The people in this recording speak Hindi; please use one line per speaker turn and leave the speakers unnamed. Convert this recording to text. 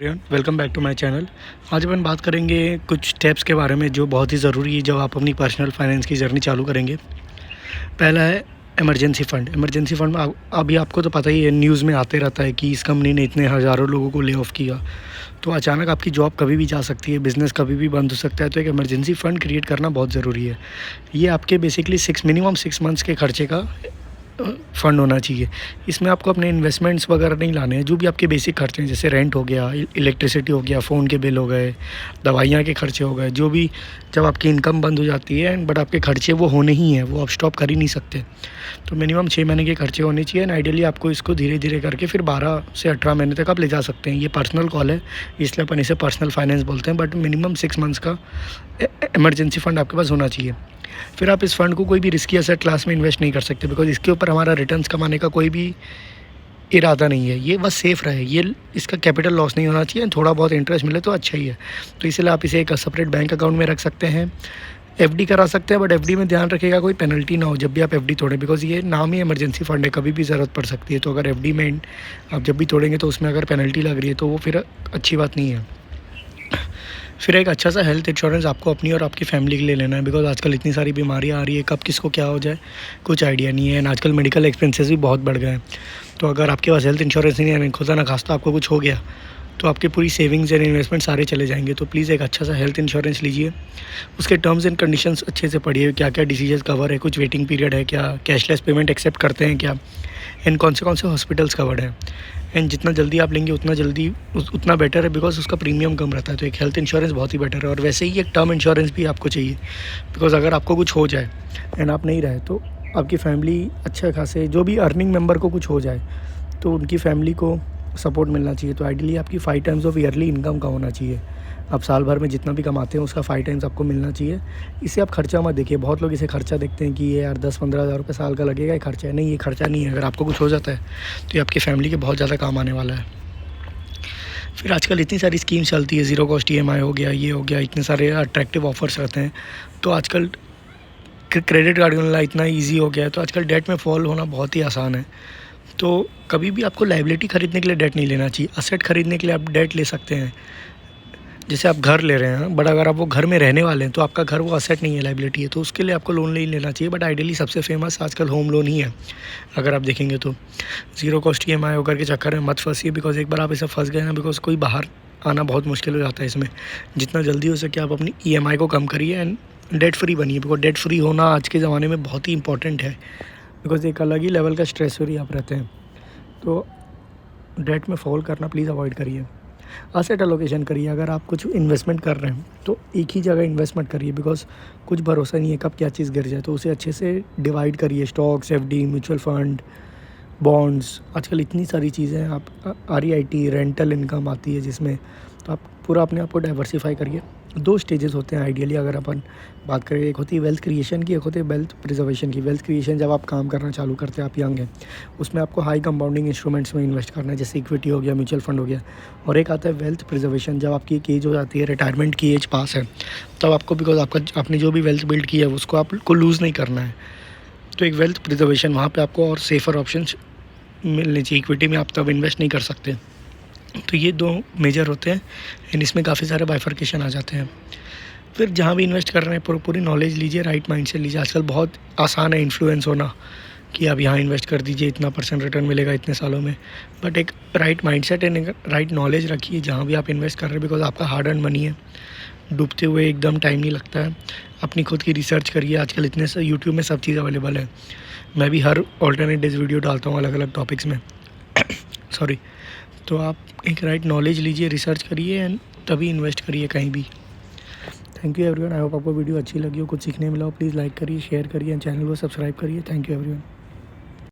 Welcome back to my channel. आज अपन बात करेंगे कुछ स्टेप्स के बारे में जो बहुत ही ज़रूरी है जब आप अपनी पर्सनल फाइनेंस की जर्नी चालू करेंगे। पहला है इमरजेंसी फ़ंड। इमरजेंसी फ़ंड अभी आपको तो पता ही है, न्यूज़ में आते रहता है कि इस कंपनी ने इतने हज़ारों लोगों को ले ऑफ़ किया। तो अचानक आपकी जॉब कभी भी जा सकती है, बिज़नेस कभी भी बंद हो सकता है। तो एक इमरजेंसी फ़ंड क्रिएट करना बहुत ज़रूरी है। ये आपके बेसिकली मिनिमम 6 मंथ्स के खर्चे का फ़ंड होना चाहिए। इसमें आपको अपने इन्वेस्टमेंट्स वगैरह नहीं लाने हैं। जो भी आपके बेसिक खर्चे हैं, जैसे रेंट हो गया, इलेक्ट्रिसिटी हो गया, फ़ोन के बिल हो गए, दवाइयाँ के खर्चे हो गए, जो भी जब आपकी इनकम बंद हो जाती है बट आपके खर्चे वो होने ही हैं, वो आप स्टॉप कर ही नहीं सकते। तो मिनिमम 6 महीने के खर्चे होने चाहिए एंड आइडियली आपको इसको धीरे धीरे करके फिर 12 से 18 महीने तक आप ले जा सकते हैं। ये पर्सनल कॉल है, इसलिए अपन इसे पर्सनल फाइनेंस बोलते हैं, बट मिनिमम 6 मंथ्स का इमरजेंसी फ़ंड आपके पास होना चाहिए। फिर आप इस फ़ंड को कोई भी रिस्की एसेट क्लास में इन्वेस्ट नहीं कर सकते, बिकॉज़ इसके ऊपर हमारा रिटर्न्स कमाने का कोई भी इरादा नहीं है। ये बस सेफ़ रहे, ये इसका कैपिटल लॉस नहीं होना चाहिए, थोड़ा बहुत इंटरेस्ट मिले तो अच्छा ही है। तो इसलिए आप इसे एक सेपरेट बैंक अकाउंट में रख सकते हैं। एफडी करा सकते हैं, बट एफडी में ध्यान रखिएगा कोई पेनल्टी ना हो जब भी आप एफडी तोड़ें, बिकॉज़ ये नाम ही इमरजेंसी फ़ंड है, कभी भी ज़रूरत पड़ सकती है। तो अगर एफडी में आप जब भी तोड़ेंगे तो उसमें अगर पेनल्टी लग रही है तो वो फिर अच्छी बात नहीं है। फिर एक अच्छा सा हेल्थ इंश्योरेंस आपको अपनी और आपकी फैमिली के लिए लेना है, बिकॉज़ आजकल इतनी सारी बीमारियां आ रही है, कब किसको क्या हो जाए कुछ आइडिया नहीं है एंड आजकल मेडिकल एक्सपेंसेस भी बहुत बढ़ गए हैं। तो अगर आपके पास हेल्थ इंश्योरेंस नहीं है, खुदा ना खास्ता आपको कुछ हो गया तो आपकी पूरी सेविंग्स एंड इन्वेस्टमेंट सारे चले जाएंगे। तो प्लीज़ एक अच्छा सा हेल्थ इंश्योरेंस लीजिए, उसके टर्म्स एंड कंडीशंस अच्छे से पढ़िए, क्या क्या डिसीजेस कवर है, कुछ वेटिंग पीरियड है क्या, कैशलेस पेमेंट एक्सेप्ट करते हैं क्या, एंड कौन से हॉस्पिटल्स कवर्ड हैं। एंड जितना जल्दी आप लेंगे उतना बेटर है, बिकॉज उसका प्रीमियम कम रहता है। तो एक हेल्थ इंश्योरेंस बहुत ही बेटर है, और वैसे ही एक टर्म इंश्योरेंस भी आपको चाहिए, बिकॉज अगर आपको कुछ हो जाए एंड आप नहीं रहे तो आपकी फैमिली अच्छे खासे जो भी अर्निंग मेंबर को कुछ हो जाए तो उनकी फैमिली को सपोर्ट मिलना चाहिए। तो आइडियली आपकी 5 टाइम्स ऑफ ईयरली इनकम का होना चाहिए। आप साल भर में जितना भी कमाते हैं उसका 5 टाइम्स आपको मिलना चाहिए। इसे आप खर्चा मत देखिए, बहुत लोग इसे खर्चा देखते हैं कि ये यार 10-15 हज़ार रुपये साल का लगेगा, ये खर्चा है। नहीं, ये खर्चा नहीं है। अगर आपको कुछ हो जाता है तो ये आपकी फैमिली के बहुत ज़्यादा काम आने वाला है। फिर आजकल इतनी सारी स्कीम्स चलती है, ज़ीरो कॉस्ट EMI हो गया, ये हो गया, इतने सारे अट्रैक्टिव ऑफर्स रहते हैं। तो आजकल क्रेडिट कार्ड मिलना इतना ईजी हो गया है, तो आजकल डेट में फॉल होना बहुत ही आसान है। तो कभी भी आपको लाइबिलिटी खरीदने के लिए डेट नहीं लेना चाहिए। असेट खरीदने के लिए आप डेट ले सकते हैं, जैसे आप घर ले रहे हैं, बट अगर आप वो घर में रहने वाले हैं तो आपका घर वो असेट नहीं है, लाइबिलिटी है, तो उसके लिए आपको लोन नहीं लेना चाहिए। बट आइडियली सबसे फेमस आजकल होम लोन ही है। अगर आप देखेंगे तो ज़ीरो कॉस्ट EMI होकर के चक्कर में मत फंसिए, बिकॉज एक बार आप इसे फंस गए ना, बिकॉज कोई बाहर आना बहुत मुश्किल हो जाता है इसमें। जितना जल्दी हो सके आप अपनी EMI को कम करिए एंड डेट फ्री बनिए, बिकॉज डेट फ्री होना आज के ज़माने में बहुत ही इंपॉर्टेंट है, बिकॉज एक अलग ही लेवल का स्ट्रेस फ्री आप रहते हैं। तो डेट में फॉल करना प्लीज़ अवॉइड करिए। असेट एलोकेशन करिए। अगर आप कुछ इन्वेस्टमेंट कर रहे हैं तो एक ही जगह इन्वेस्टमेंट करिए, बिकॉज कुछ भरोसा नहीं है कब क्या चीज़ गिर जाए। तो उसे अच्छे से डिवाइड करिए, stocks, FD, mutual fund, bonds. आजकल इतनी सारी चीज़ें हैं, आप REIT रेंटल इनकम आती है जिसमें, तो आप पूरा अपने आप को डाइवर्सिफाई करिए। 2 स्टेजेस होते हैं आइडियली अगर अपन बात करें, एक होती है वेल्थ क्रिएशन की, एक होती है वेल्थ प्रिजर्वेशन की। वेल्थ क्रिएशन जब आप काम करना चालू करते हैं, आप यंग हैं, उसमें आपको हाई कंपाउंडिंग इंस्ट्रूमेंट्स में इन्वेस्ट करना है, जैसे इक्विटी हो गया, म्यूचुअल फंड हो गया। और एक आता है वेल्थ प्रिजर्वेशन, जब आपकी एक एज हो जाती है, रिटायरमेंट की एज पास है, तब आपको, बिकॉज आपने जो भी वेल्थ बिल्ड किया है उसको आपको लूज़ नहीं करना है। तो एक वेल्थ प्रिजर्वेशन, वहाँ पे आपको और सेफ़र ऑप्शंस मिलने चाहिए। इक्विटी में आप तब इन्वेस्ट नहीं कर सकते। तो ये 2 मेजर होते हैं एंड इसमें काफ़ी सारे बाइफर्केशन आ जाते हैं। फिर जहाँ भी इन्वेस्ट कर रहे हैं पूरी नॉलेज लीजिए, राइट माइंड से लीजिए। आजकल बहुत आसान है इन्फ्लुएंस होना कि आप यहाँ इन्वेस्ट कर दीजिए, इतना % रिटर्न मिलेगा इतने सालों में। बट एक right mindset and right knowledge रखिए जहाँ भी आप इन्वेस्ट कर रहे हैं, बिकॉज आपका हार्ड अर्न मनी है। डूबते हुए एकदम टाइम नहीं लगता है। अपनी खुद की रिसर्च करिए। आजकल इतने से यूट्यूब में सब चीज़ अवेलेबल है। मैं भी हर ऑल्टरनेट डेज वीडियो डालता हूँ अलग अलग टॉपिक्स में सॉरी। तो आप एक राइट नॉलेज लीजिए, रिसर्च करिए एंड तभी इन्वेस्ट करिए कहीं भी। Thank you everyone. I hope आपको वीडियो अच्छी लगी हो, कुछ सीखने मिला हो। प्लीज़ लाइक करिए, शेयर करिए एंड चैनल को सब्सक्राइब करिए। Thank you everyone.